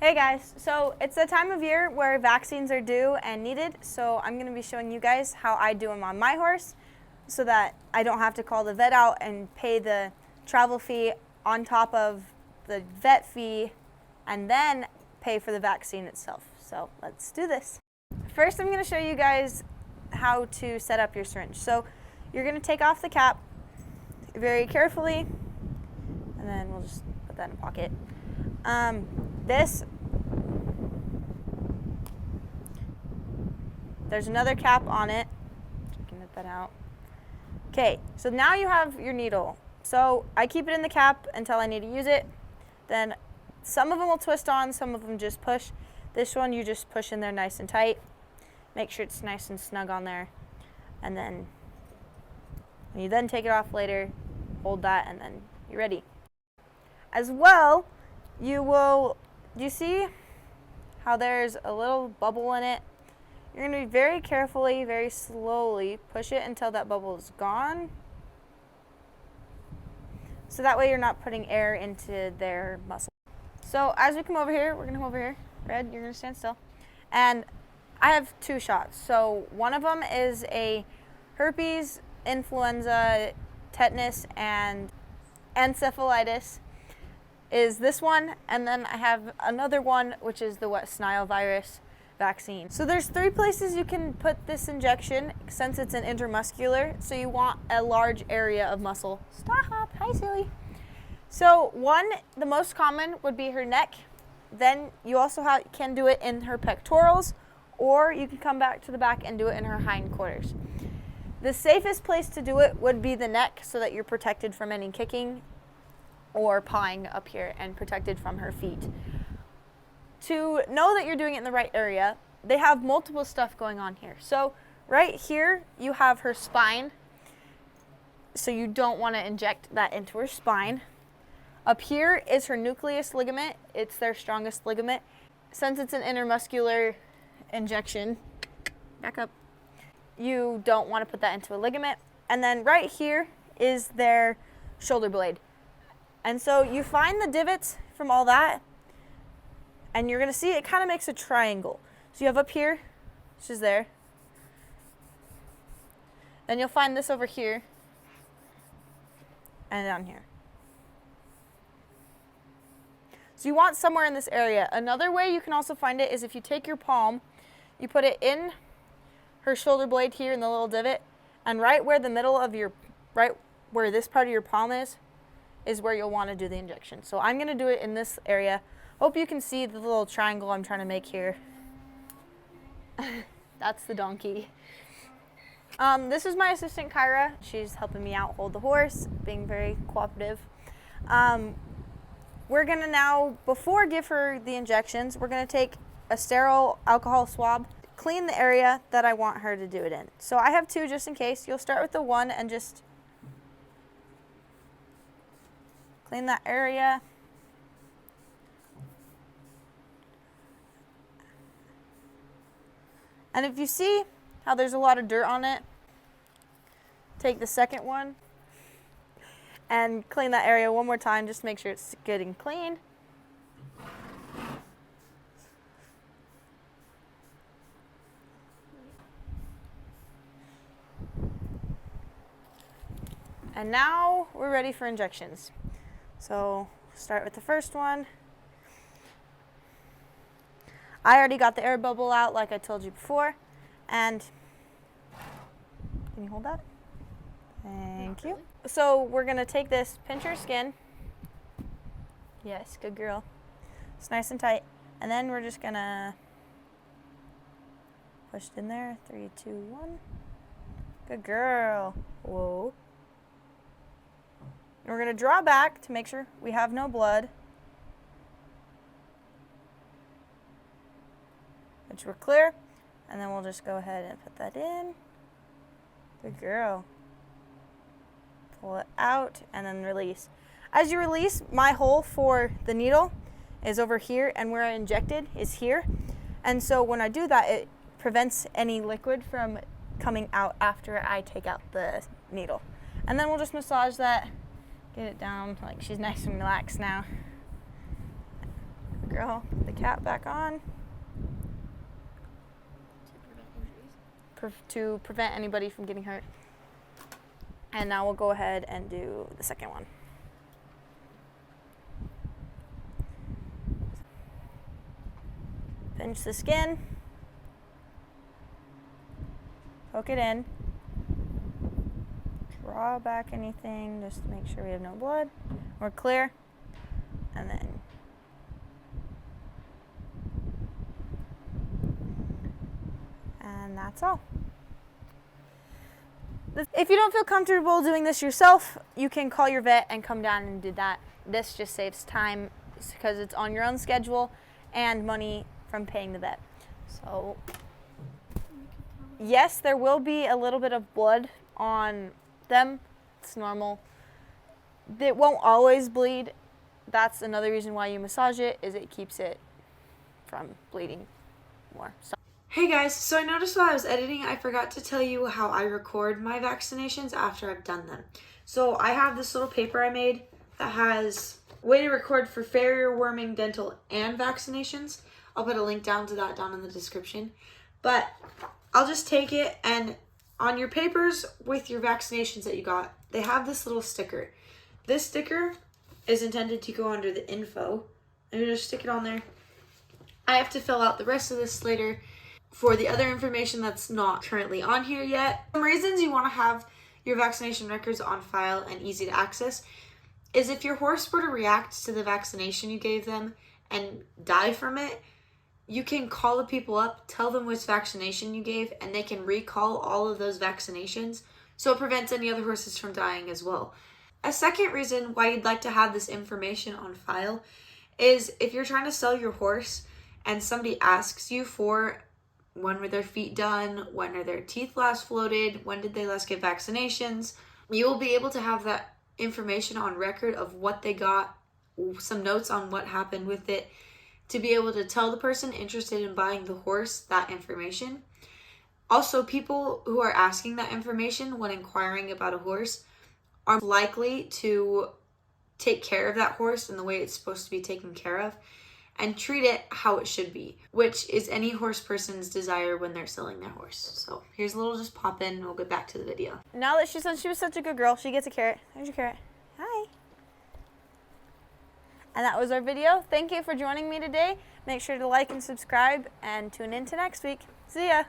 Hey guys, so it's the time of year where vaccines are due and needed, so I'm going to be showing you guys how I do them on my horse so that I don't have to call the vet out and pay the travel fee on top of the vet fee and then pay for the vaccine itself. So let's do this. First, I'm going to show you guys how to set up your syringe. So you're going to take off the cap very carefully, and then we'll just put that in a pocket. There's another cap on it. You can get that out. Okay, so now you have your needle. So I keep it in the cap until I need to use it. Then some of them will twist on, some of them just push. This one you just push in there nice and tight. Make sure it's nice and snug on there. And then when you then take it off later, hold that and then you're ready. As well, you see how there's a little bubble in it? You're going to be very carefully, very slowly push it until that bubble is gone. So that way you're not putting air into their muscle. So as we come over here, we're going to come over here. Red, you're going to stand still. And I have 2 shots. So one of them is a herpes, influenza, tetanus, and encephalitis is this one. And then I have another one, which is the West Nile virus vaccine. So there's 3 places you can put this injection since it's an intramuscular. So you want a large area of muscle. Stop. Hi, silly. So one, the most common would be her neck. Then you also can do it in her pectorals, or you can come back to the back and do it in her hindquarters. The safest place to do it would be the neck so that you're protected from any kicking or pawing up here and protected from her feet. To know that you're doing it in the right area, they have multiple stuff going on here. So right here, you have her spine. So you don't want to inject that into her spine. Up here is her nucleus ligament. It's their strongest ligament. Since it's an intermuscular injection, back up, you don't want to put that into a ligament. And then right here is their shoulder blade. And so you find the divots from all that, and you're going to see it kind of makes a triangle. So you have up here, which is there. Then you'll find this over here and down here. So you want somewhere in this area. Another way you can also find it is if you take your palm, you put it in her shoulder blade here in the little divot, and right where the middle of right where this part of your palm is where you'll want to do the injection. So I'm going to do it in this area. Hope you can see the little triangle I'm trying to make here. That's the donkey. This is my assistant, Kyra. She's helping me out hold the horse, being very cooperative. We're going to now, before give her the injections, we're going to take a sterile alcohol swab, clean the area that I want her to do it in. So I have 2 just in case. You'll start with the one and just clean that area. And if you see how there's a lot of dirt on it, take the second one and clean that area one more time. Just make sure it's good and clean. And now we're ready for injections. So start with the first one. I already got the air bubble out like I told you before. And can you hold that? Thank you. So we're going to take this, pinch her skin. Yes, good girl. It's nice and tight. And then we're just going to push it in there. 3, 2, 1. Good girl. Whoa. And we're going to draw back to make sure we have no blood. Which we're clear. And then we'll just go ahead and put that in. Good girl. Pull it out and then release. As you release, my hole for the needle is over here, and where I injected is here. And so when I do that, it prevents any liquid from coming out after I take out the needle. And then we'll just massage that, get it down, like she's nice and relaxed now. girl. Put the cap back on. To prevent anybody from getting hurt. And now we'll go ahead and do the second one. Pinch the skin. Poke it in. Draw back anything just to make sure we have no blood. We're clear. And then that's all. If you don't feel comfortable doing this yourself, you can call your vet and come down and do that. This just saves time because it's on your own schedule and money from paying the vet. So yes, there will be a little bit of blood on them. It's normal. It won't always bleed. That's another reason why you massage it, is it keeps it from bleeding more. So. Hey guys, so I noticed while I was editing, I forgot to tell you how I record my vaccinations after I've done them. So I have this little paper I made that has a way to record for farrier, worming, dental, and vaccinations. I'll put a link down to that down in the description. But I'll just take it, and on your papers with your vaccinations that you got, they have this little sticker. This sticker is intended to go under the info, and you just stick it on there. I have to fill out the rest of this later for the other information that's not currently on here yet. Some reasons you want to have your vaccination records on file and easy to access is if your horse were to react to the vaccination you gave them and die from it, you can call the people up, tell them which vaccination you gave, and they can recall all of those vaccinations, so it prevents any other horses from dying as well. A second reason why you'd like to have this information on file is if you're trying to sell your horse and somebody asks you for when were their feet done, when are their teeth last floated, when did they last get vaccinations, you will be able to have that information on record of what they got, some notes on what happened with it, to be able to tell the person interested in buying the horse that information. Also, people who are asking that information when inquiring about a horse are likely to take care of that horse in the way it's supposed to be taken care of and treat it how it should be, which is any horse person's desire when they're selling their horse. So here's a little just pop in and we'll get back to the video. Now that she said she was such a good girl, she gets a carrot. There's your carrot. Hi. And that was our video. Thank you for joining me today. Make sure to like and subscribe and tune in to next week. See ya.